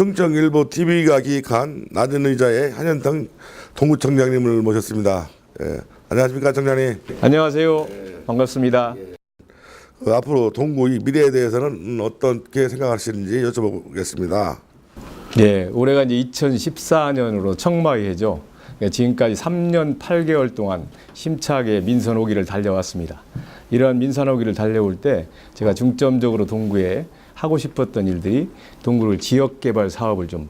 충청일보 TV가 기획한 낮은 의자의 한현당 동구청장님을 모셨습니다. 예. 안녕하십니까, 청장님. 안녕하세요. 반갑습니다. 앞으로 동구의 미래에 대해서는 어떻게 생각하시는지 여쭤보겠습니다. 예, 올해가 이제 2014년으로 청마회죠. 지금까지 3년 8개월 동안 힘차게 민선 5기를 달려왔습니다. 이러한 민선 5기를 달려올 때 제가 중점적으로 동구에 하고 싶었던 일들이 동구를 지역개발 사업을 좀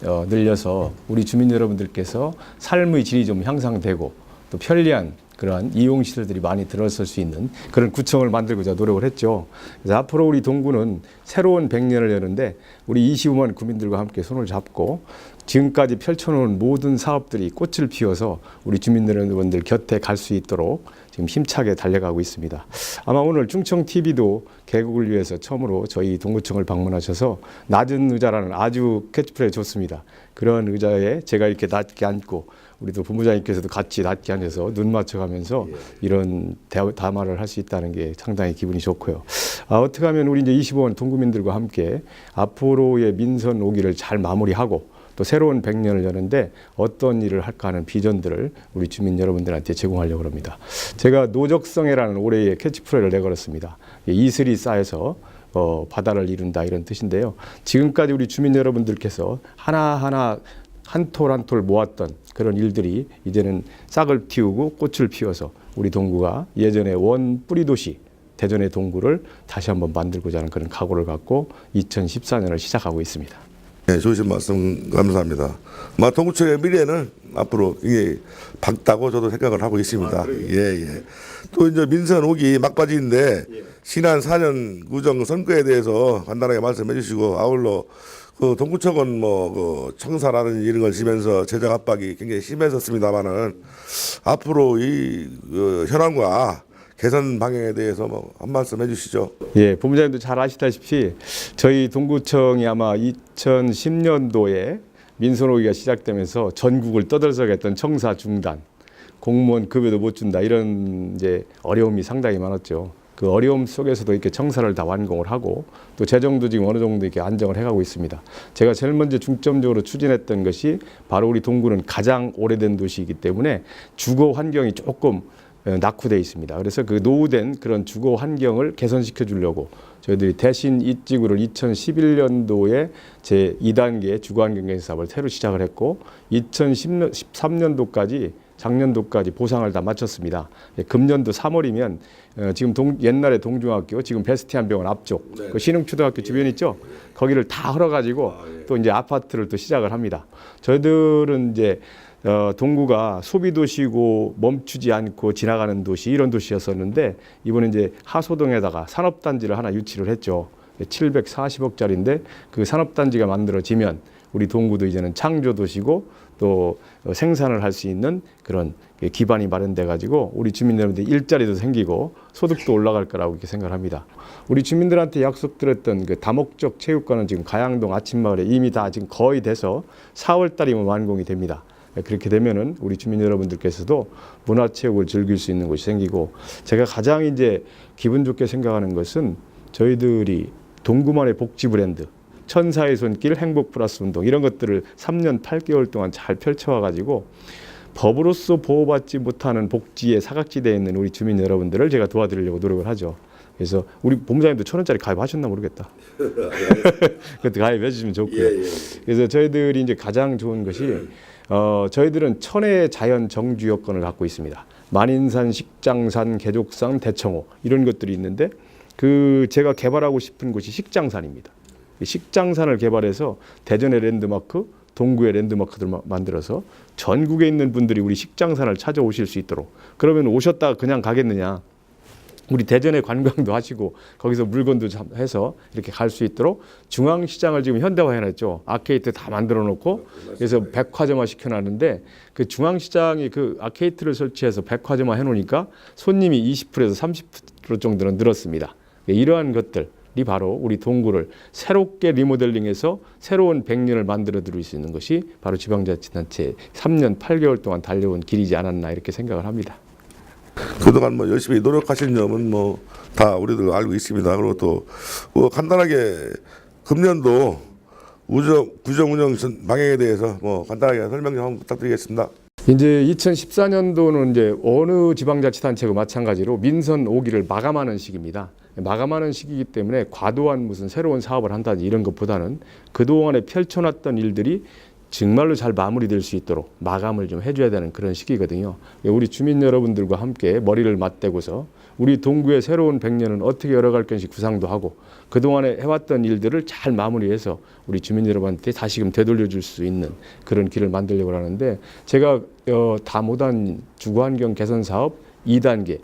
늘려서 우리 주민 여러분들께서 삶의 질이 좀 향상되고 또 편리한 그러한 이용시설들이 많이 들어설 수 있는 그런 구청을 만들고자 노력을 했죠. 그래서 앞으로 우리 동구는 새로운 100년을 여는데 우리 25만 구민들과 함께 손을 잡고 지금까지 펼쳐놓은 모든 사업들이 꽃을 피워서 우리 주민 여러분들 곁에 갈 수 있도록 지금 힘차게 달려가고 있습니다. 아마 오늘 충청TV도 개국을 위해서 처음으로 저희 동구청을 방문하셔서 낮은 의자라는 아주 캐치프레이즈 좋습니다. 그런 의자에 제가 이렇게 낮게 앉고 우리 또 본부장님께서도 같이 낮게 앉아서 눈 맞춰가면서 이런 담화를 할 수 있다는 게 상당히 기분이 좋고요. 어떻게 하면 우리 이제 25만 동구민들과 함께 앞으로의 민선 5기를 잘 마무리하고 또 새로운 100년을 여는데 어떤 일을 할까 하는 비전들을 우리 주민 여러분들한테 제공하려고 합니다. 제가 노적성애라는 올해의 캐치프레이즈를 내걸었습니다. 이슬이 쌓여서 바다를 이룬다 이런 뜻인데요. 지금까지 우리 주민 여러분들께서 하나하나 한 톨 한 톨 모았던 그런 일들이 이제는 싹을 틔우고 꽃을 피워서 우리 동구가 예전의 원 뿌리 도시 대전의 동구를 다시 한번 만들고자 하는 그런 각오를 갖고 2014년을 시작하고 있습니다. 네, 좋으신 말씀 감사합니다. 동구청의 미래는 앞으로 이게 밝다고 저도 생각을 하고 있습니다. 예. 또 이제 민선 5기 막바지인데 지난 4년 구정 선거에 대해서 간단하게 말씀해 주시고 아울러 그 동구청은 그 청사라는 이런 걸 지면서 재정 압박이 굉장히 심했었습니다만은 앞으로 이 현황과 개선 방향에 대해서 한 말씀 해주시죠. 예, 본부장님도 잘 아시다시피 저희 동구청이 아마 2010년도에 민선 5기가 시작되면서 전국을 떠들썩 했던 청사 중단, 공무원 급여도 못 준다 이런 이제 어려움이 상당히 많았죠. 그 어려움 속에서도 이렇게 청사를 다 완공을 하고 또 재정도 지금 어느 정도 이렇게 안정을 해가고 있습니다. 제가 제일 먼저 중점적으로 추진했던 것이 바로 우리 동구는 가장 오래된 도시이기 때문에 주거 환경이 조금 낙후되어 있습니다. 그래서 그 노후된 그런 주거 환경을 개선시켜 주려고 저희들이 대신 이지구를 2011년도에 제 2단계 주거 환경 개선 사업을 새로 시작을 했고 2013년도까지 작년도까지 보상을 다 마쳤습니다. 금년도 3월이면 지금 옛날에 동중학교 지금 베스티안 병원 앞쪽 그 신흥초등학교 주변 있죠? 거기를 다 헐어가지고 또 이제 아파트를 또 시작을 합니다. 저희들은 이제 동구가 소비도시고 멈추지 않고 지나가는 도시 이런 도시였었는데 이번에 이제 하소동에다가 산업단지를 하나 유치를 했죠. 740억짜리인데 그 산업단지가 만들어지면 우리 동구도 이제는 창조도시고 또 생산을 할 수 있는 그런 기반이 마련돼 가지고 우리 주민 여러분들 일자리도 생기고 소득도 올라갈 거라고 이렇게 생각을 합니다. 우리 주민들한테 약속드렸던 그 다목적 체육관은 지금 가양동 아침마을에 이미 다 지금 거의 돼서 4월 달이면 완공이 됩니다. 그렇게 되면은 우리 주민 여러분들께서도 문화체육을 즐길 수 있는 곳이 생기고 제가 가장 이제 기분 좋게 생각하는 것은 저희들이 동구만의 복지 브랜드 천사의 손길 행복 플러스 운동 이런 것들을 3년 8개월 동안 잘 펼쳐와 가지고 법으로서 보호받지 못하는 복지에 사각지대에 있는 우리 주민 여러분들을 제가 도와드리려고 노력을 하죠. 그래서 우리 본부장님도 1,000원짜리 가입하셨나 모르겠다. 그것도 가입해 주시면 좋고요. 그래서 저희들이 이제 가장 좋은 것이 저희들은 천혜의 자연 정주 여건을 갖고 있습니다. 만인산, 식장산, 개족산, 대청호 이런 것들이 있는데 그 제가 개발하고 싶은 곳이 식장산입니다. 식장산을 개발해서 대전의 랜드마크, 동구의 랜드마크들을 만들어서 전국에 있는 분들이 우리 식장산을 찾아오실 수 있도록 그러면 오셨다가 그냥 가겠느냐. 우리 대전에 관광도 하시고 거기서 물건도 해서 이렇게 갈 수 있도록 중앙시장을 지금 현대화해놨죠. 아케이드 다 만들어 놓고 그래서 백화점화 시켜놨는데 그 중앙시장이 그 아케이드를 설치해서 백화점화 해놓으니까 손님이 20%에서 30% 정도는 늘었습니다. 이러한 것들이 바로 우리 동구를 새롭게 리모델링해서 새로운 100년을 만들어 드릴 수 있는 것이 바로 지방자치단체 3년 8개월 동안 달려온 길이지 않았나 이렇게 생각을 합니다. 그동안 열심히 노력하신 점은 다 우리들 알고 있습니다. 그리고 또 간단하게 금년도 구정 운영 방향에 대해서 뭐 간단하게 설명 좀 한번 부탁드리겠습니다. 이제 2014년도는 이제 어느 지방자치단체와 마찬가지로 민선 5기를 마감하는 시기입니다. 마감하는 시기이기 때문에 과도한 무슨 새로운 사업을 한다든지 이런 것보다는 그동안에 펼쳐놨던 일들이 정말로 잘 마무리될 수 있도록 마감을 좀 해줘야 되는 그런 시기거든요. 우리 주민 여러분들과 함께 머리를 맞대고서 우리 동구의 새로운 100년은 어떻게 열어갈 것인지 구상도 하고 그동안에 해왔던 일들을 잘 마무리해서 우리 주민 여러분한테 다시금 되돌려줄 수 있는 그런 길을 만들려고 하는데 제가 다 못한 주거환경 개선 사업 2단계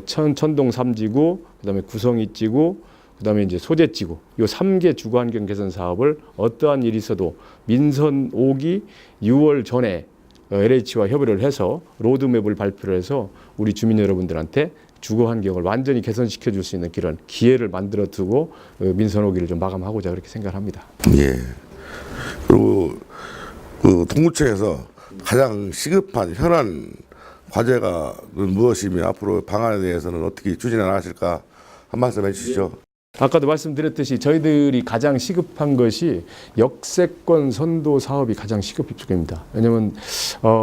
천동 3지구, 그다음에 구성 2지구, 그다음에 이제 소재지구 요 3개 주거환경 개선 사업을 어떠한 일이 있어도 민선 5기 6월 전에 LH와 협의를 해서 로드맵을 발표를 해서 우리 주민 여러분들한테 주거 환경을 완전히 개선시켜 줄 수 있는 그런 기회를 만들어 두고 민선 5기를 좀 마감하고자 그렇게 생각을 합니다. 예. 그리고 그 동구청에서 가장 시급한 현안 과제가 무엇이며 앞으로 방안에 대해서는 어떻게 추진해 나가실까 한 말씀 해주시죠. 아까도 말씀드렸듯이 저희들이 가장 시급한 것이 역세권 선도 사업이 가장 시급입니다. 왜냐하면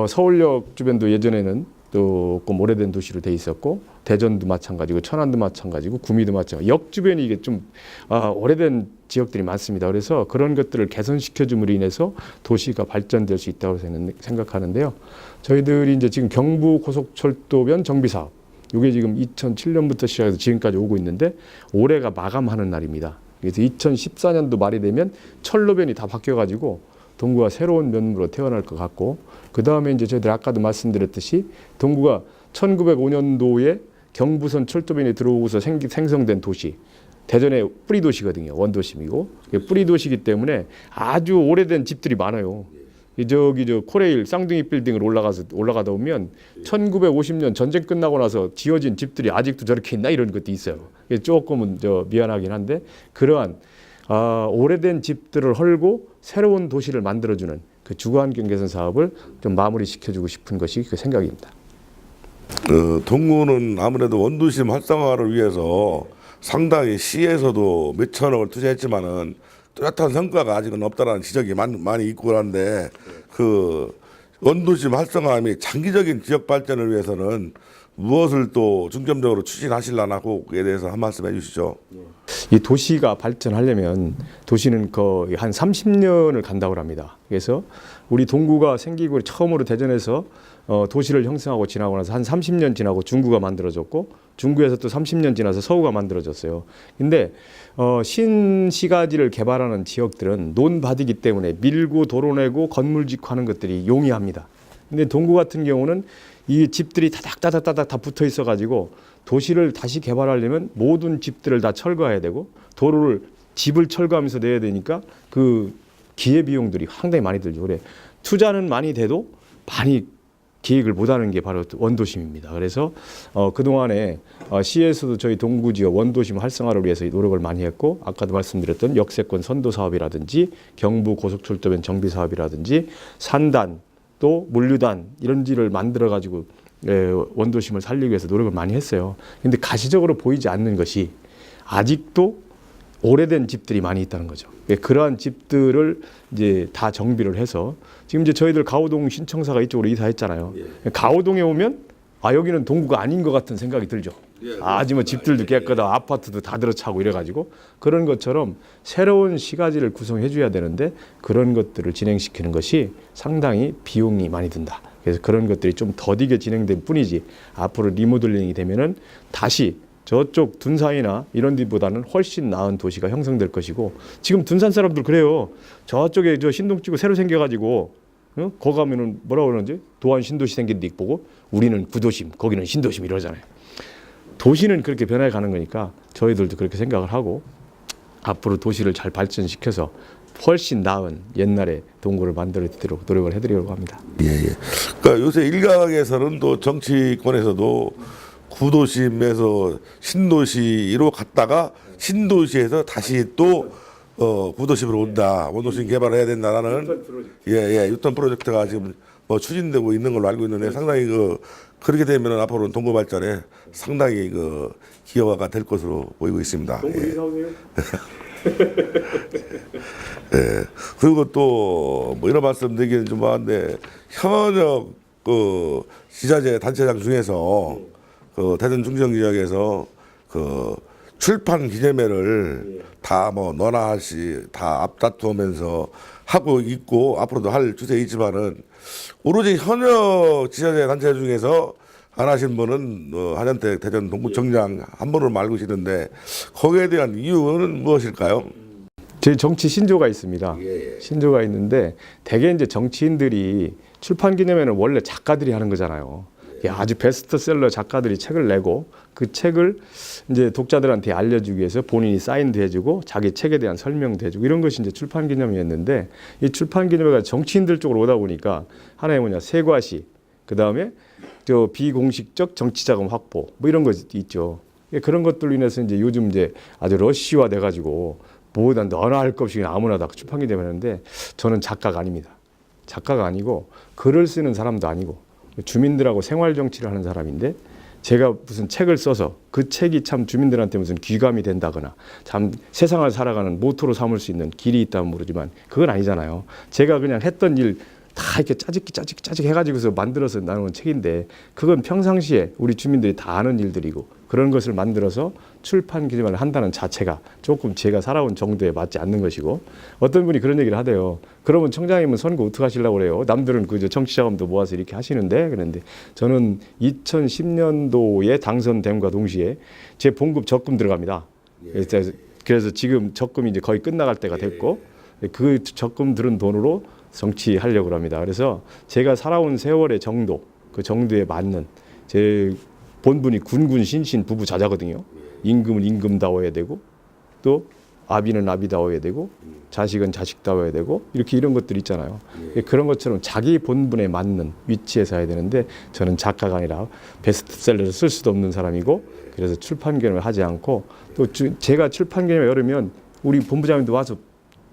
서울역 주변도 예전에는 조금 오래된 도시로 돼 있었고 대전도 마찬가지고 천안도 마찬가지고 구미도 마찬가지고 역 주변이 이게 좀 오래된 지역들이 많습니다. 그래서 그런 것들을 개선시켜줌으로 인해서 도시가 발전될 수 있다고 생각하는데요. 저희들이 이제 지금 경부 고속철도변 정비 사업 이게 지금 2007년부터 시작해서 지금까지 오고 있는데 올해가 마감하는 날입니다. 그래서 2014년도 말이 되면 철로변이 다 바뀌어가지고 동구가 새로운 면으로 태어날 것 같고 그 다음에 이제 저희들 아까도 말씀드렸듯이 동구가 1905년도에 경부선 철도변이 들어오고서 생성된 도시 대전의 뿌리 도시거든요. 원도심이고 뿌리 도시이기 때문에 아주 오래된 집들이 많아요. 저기 저 코레일 쌍둥이 빌딩을 올라가다 보면 1950년 전쟁 끝나고 나서 지어진 집들이 아직도 저렇게 있나 이런 것도 있어요. 조금은 미안하긴 한데 그러한 오래된 집들을 헐고 새로운 도시를 만들어주는 그 주거환경 개선 사업을 좀 마무리시켜주고 싶은 것이 그 생각입니다. 동구는 아무래도 원도심 활성화를 위해서 상당히 시에서도 몇천억을 투자했지만은 뚜렷한 성과가 아직은 없다라는 지적이 많이 있고 그런데 그 원도심 활성화 및 장기적인 지역 발전을 위해서는 무엇을 또 중점적으로 추진하실라나 그에 대해서 한 말씀 해주시죠. 이 도시가 발전하려면 도시는 거의 한 30년을 간다고 합니다. 그래서 우리 동구가 생기고 처음으로 대전에서 도시를 형성하고 지나고 나서 한 30년 지나고 중구가 만들어졌고 중구에서 또 30년 지나서 서구가 만들어졌어요. 근데 신시가지를 개발하는 지역들은 논밭이기 때문에 밀고 도로 내고 건물 짓고 하는 것들이 용이합니다. 근데 동구 같은 경우는 이 집들이 다닥다닥다닥 다 붙어 있어 가지고 도시를 다시 개발하려면 모든 집들을 다 철거해야 되고 도로를 집을 철거하면서 내야 되니까 그 기회 비용들이 상당히 많이 들죠. 그래 투자는 많이 돼도 많이 계획을 못하는 게 바로 원도심입니다. 그래서 그동안에 시에서도 저희 동구 지역 원도심 활성화를 위해서 노력을 많이 했고 아까도 말씀드렸던 역세권 선도 사업이라든지 경부 고속철도변 정비 사업이라든지 산단 또 물류단 이런 지를 만들어 가지고 원도심을 살리기 위해서 노력을 많이 했어요. 근데 가시적으로 보이지 않는 것이 아직도 오래된 집들이 많이 있다는 거죠. 그러한 집들을 이제 다 정비를 해서 지금 이제 저희들 가오동 신청사가 이쪽으로 이사했잖아요. 가오동에 오면 여기는 동구가 아닌 것 같은 생각이 들죠. 아주 뭐 집들도 깨끗하고 아파트도 다 들어차고 이래가지고 그런 것처럼 새로운 시가지를 구성해 줘야 되는데 그런 것들을 진행시키는 것이 상당히 비용이 많이 든다. 그래서 그런 것들이 좀 더디게 진행된 뿐이지 앞으로 리모델링이 되면은 다시 저쪽 둔산이나 이런 데보다는 훨씬 나은 도시가 형성될 것이고 지금 둔산 사람들 그래요. 저쪽에 저 신동지구 새로 생겨가지고 거기 가면은 뭐라고 그러는지 도안 신도시 생긴 데 보고 우리는 구도심 거기는 신도심 이러잖아요. 도시는 그렇게 변해 가는 거니까 저희들도 그렇게 생각을 하고 앞으로 도시를 잘 발전시켜서 훨씬 나은 옛날의 동구를 만들어드리도록 노력을 해드리려고 합니다. 예. 그러니까 요새 일각에서는 또 정치권에서도 구도심에서 신도시로 갔다가 신도시에서 다시 또 구도심으로 온다. 원도심 개발을 해야 된다라는 유턴 프로젝트가 지금 추진되고 있는 걸로 알고 있는데 상당히 그렇게 되면 앞으로는 동구 발전에 상당히 기여가 될 것으로 보이고 있습니다. 동구 이사 오세요. 예. 그리고 또 뭐 이런 말씀 드리기는 좀 한데 현역 그 지자체 단체장 중에서 그 대전 중정 지역에서 그 출판 기념회를 다 뭐 너나 씨 다 앞다투면서 하고 있고 앞으로도 할 추세이지만은 오로지 현역 지자체 단체 중에서 안 하신 분은 한현택 대전 동구청장 한 분으로 알고 계시는데 거기에 대한 이유는 무엇일까요? 제 정치 신조가 있습니다. 예. 신조가 있는데 대개 이제 정치인들이 출판 기념회는 원래 작가들이 하는 거잖아요. 아주 베스트셀러 작가들이 책을 내고 그 책을 이제 독자들한테 알려주기 위해서 본인이 사인도 해주고 자기 책에 대한 설명도 해주고 이런 것이 이제 출판 기념회였는데 이 출판 기념회가 정치인들 쪽으로 오다 보니까 하나의 뭐냐 세과시 그 다음에 저 비공식적 정치 자금 확보 뭐 이런 것이 있죠. 그런 것들로 인해서 이제 요즘 이제 아주 러시화 돼가지고 뭐다 너나 할 것 없이 아무나 다 출판 기념회 하는데 저는 작가가 아닙니다. 작가가 아니고 글을 쓰는 사람도 아니고 주민들하고 생활 정치를 하는 사람인데 제가 무슨 책을 써서 그 책이 참 주민들한테 무슨 귀감이 된다거나 참 세상을 살아가는 모토로 삼을 수 있는 길이 있다면 모르지만 그건 아니잖아요. 제가 그냥 했던 일 다 이렇게 짜집기 해가지고서 만들어서 나오는 책인데 그건 평상시에 우리 주민들이 다 아는 일들이고 그런 것을 만들어서 출판 기념회를 한다는 자체가 조금 제가 살아온 정도에 맞지 않는 것이고 어떤 분이 그런 얘기를 하대요. 그러면 청장님은 선거 어떻게 하시려고 그래요? 남들은 그 정치자금도 모아서 이렇게 하시는데 그런데 저는 2010년도에 당선됨과 동시에 제 봉급 적금 들어갑니다. 그래서 지금 적금이 이제 거의 끝나갈 때가 됐고 그 적금 들은 돈으로 정치하려고 합니다. 그래서 제가 살아온 세월의 정도, 그 정도에 맞는 제 본분이 군군 신신 부부 자자거든요. 임금은 임금다워야 되고 또 아비는 아비다워야 되고 자식은 자식다워야 되고 이렇게 이런 것들 있잖아요. 그런 것처럼 자기 본분에 맞는 위치에서 해야 되는데 저는 작가가 아니라 베스트셀러를 쓸 수도 없는 사람이고 그래서 출판 기념을 하지 않고 또 제가 출판 기념에 열으면 우리 본부장님도 와서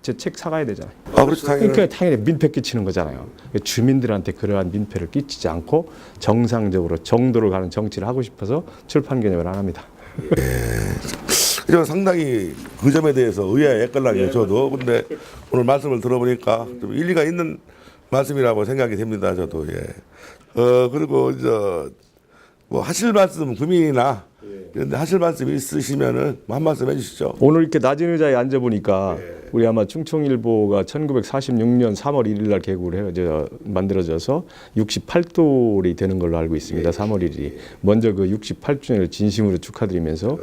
제 책 사가야 되잖아요. 아, 그렇죠. 그러니까 당연히 민폐 끼치는 거잖아요. 주민들한테 그러한 민폐를 끼치지 않고 정상적으로 정도를 가는 정치를 하고 싶어서 출판 기념회를 안 합니다. 저 상당히 그 점에 대해서 의아해 헷갈라요. 저도. 근데 오늘 말씀을 들어보니까 좀 일리가 있는 말씀이라고 생각이 됩니다. 저도. 예. 그리고 이제 뭐 하실 말씀 고민이나 그런데 하실 말씀 있으시면은 한 말씀 해주시죠. 오늘 이렇게 낮은 의자에 앉아 보니까 우리 아마 충청일보가 1946년 3월 1일 날 개국을 만들어져서 68돌이 되는 걸로 알고 있습니다. 3월 1일이. 먼저 그 68주년을 진심으로 축하드리면서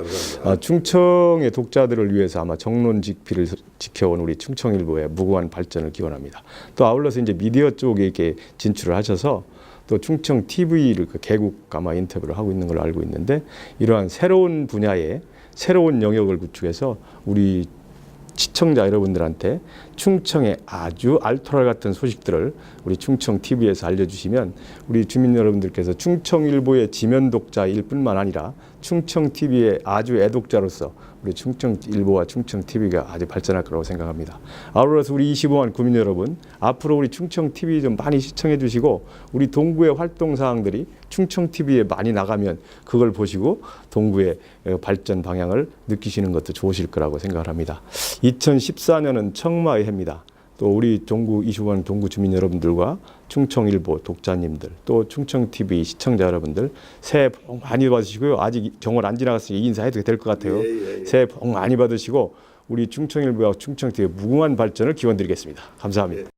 충청의 독자들을 위해서 아마 정론직필을 지켜온 우리 충청일보의 무궁한 발전을 기원합니다. 또 아울러서 이제 미디어 쪽에 이렇게 진출을 하셔서 또 충청 TV를 그 개국 아마 인터뷰를 하고 있는 걸로 알고 있는데 이러한 새로운 분야의 새로운 영역을 구축해서 우리 시청자 여러분들한테 충청의 아주 알토랄 같은 소식들을 우리 충청 TV에서 알려주시면 우리 주민 여러분들께서 충청일보의 지면 독자일 뿐만 아니라 충청 TV의 아주 애독자로서 우리 충청일보와 충청 TV가 아주 발전할 거라고 생각합니다. 아울러서 우리 25만 구민 여러분, 앞으로 우리 충청 TV 좀 많이 시청해 주시고 우리 동구의 활동 사항들이 충청 TV에 많이 나가면 그걸 보시고 동구의 발전 방향을 느끼시는 것도 좋으실 거라고 생각을 합니다. 2014년은 청마의 해입니다. 또 우리 동구 25만 동구 주민 여러분들과 충청일보 독자님들 또 충청TV 시청자 여러분들 새해 복 많이 받으시고요. 아직 정월 안 지나갔으니 인사해도 될 것 같아요. 새해 복 많이 받으시고 우리 충청일보와 충청TV의 무궁한 발전을 기원드리겠습니다. 감사합니다.